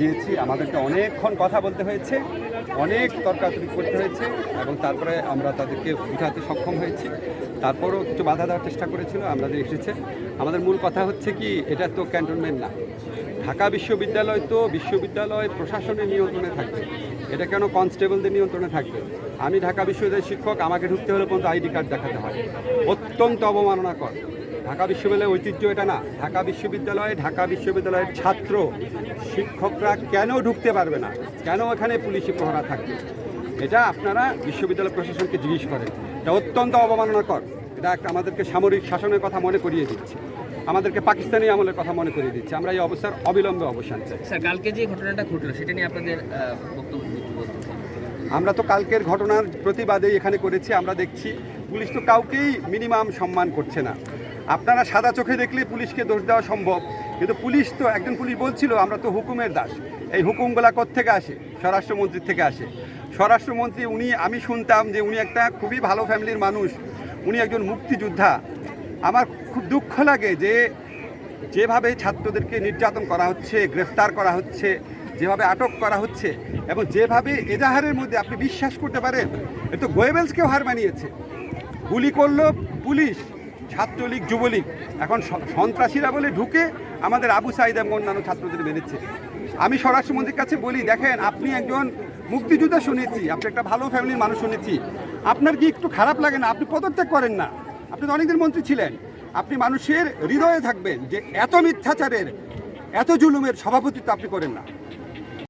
গিয়েছি, আমাদেরকে অনেকক্ষণ কথা বলতে হয়েছে, অনেক তর্কাতর্কি করতে হয়েছে এবং তারপরে আমরা তাদেরকে উঠাতে সক্ষম হয়েছি। তারপরেও কিছু বাধা দেওয়ার চেষ্টা করেছিল, আমরা যে এসেছে। আমাদের মূল কথা হচ্ছে কি, এটা তো ক্যান্টনমেন্ট না, ঢাকা বিশ্ববিদ্যালয় তো বিশ্ববিদ্যালয় প্রশাসনের নিয়ন্ত্রণে থাকবে, এটা কেন কনস্টেবলদের নিয়ন্ত্রণে থাকবে? আমি ঢাকা বিশ্ববিদ্যালয়ের শিক্ষক, আমাকে ঢুকতে হলে পর্যন্ত আইডি কার্ড দেখাতে হয়, অত্যন্ত অবমাননাকর। ঢাকা বিশ্ববিদ্যালয়ের ঐতিহ্য এটা না। ঢাকা বিশ্ববিদ্যালয়ের ছাত্র শিক্ষকরা কেন ঢুকতে পারবে না, কেন এখানে পুলিশি প্রহরা থাকবে? এটা আপনারা বিশ্ববিদ্যালয় প্রশাসনকে জিজ্ঞেস করেন। এটা অত্যন্ত অবমাননাকর। এটা একটা আমাদেরকে সামরিক শাসনের কথা মনে করিয়ে দিচ্ছে, আমাদেরকে পাকিস্তানি আমলের কথা মনে করিয়ে দিচ্ছে। আমরা এই অবস্থার অবিলম্বে অবসান চাই। স্যার, কালকে যে ঘটনাটা ঘটলো সেটা নিয়ে আপনাদের বক্তব্য কি বলতে চান? আমরা তো কালকের ঘটনার প্রতিবাদেই এখানে করেছি। আমরা দেখছি পুলিশ তো কাউকেই মিনিমাম সম্মান করছে না। আপনারা সাদা চোখে দেখলে পুলিশকে দোষ দেওয়া সম্ভব, কিন্তু পুলিশ তো, একজন পুলিশ বলছিল আমরা তো হুকুমের দাস। এই হুকুমগুলা কোত্থেকে আসে? স্বরাষ্ট্রমন্ত্রীর থেকে আসে। স্বরাষ্ট্রমন্ত্রী উনি, আমি শুনতাম যে উনি একটা খুবই ভালো ফ্যামিলির মানুষ, উনি একজন মুক্তিযোদ্ধা। আমার খুব দুঃখ লাগে যে যেভাবে ছাত্রদেরকে নির্যাতন করা হচ্ছে, গ্রেফতার করা হচ্ছে, যেভাবে আটক করা হচ্ছে এবং যেভাবে এজাহারের মধ্যে আপনি বিশ্বাস করতে পারেন, এ তো গোয়েবেলসকেও হার মানিয়েছে। গুলি করলো পুলিশ, ছাত্রলীগ যুবলীগ, এখন সন্ত্রাসীরা বলে ঢুকে আমাদের আবু সাইদ এবং অন্যান্য ছাত্রদের মেরেছে। আমি স্বরাষ্ট্রমন্ত্রীর কাছে বলি, দেখেন আপনি একজন মুক্তিযোদ্ধা শুনেছি, আপনি একটা ভালো ফ্যামিলির মানুষ শুনেছি, আপনার কি একটু খারাপ লাগে না? আপনি পদত্যাগ করেন না, আপনি তো অনেকদিন মন্ত্রী ছিলেন। আপনি মানুষের হৃদয়ে থাকবেন যে এত মিথ্যাচারের, এত জুলুমের সভাপতিত্ব আপনি করেন না।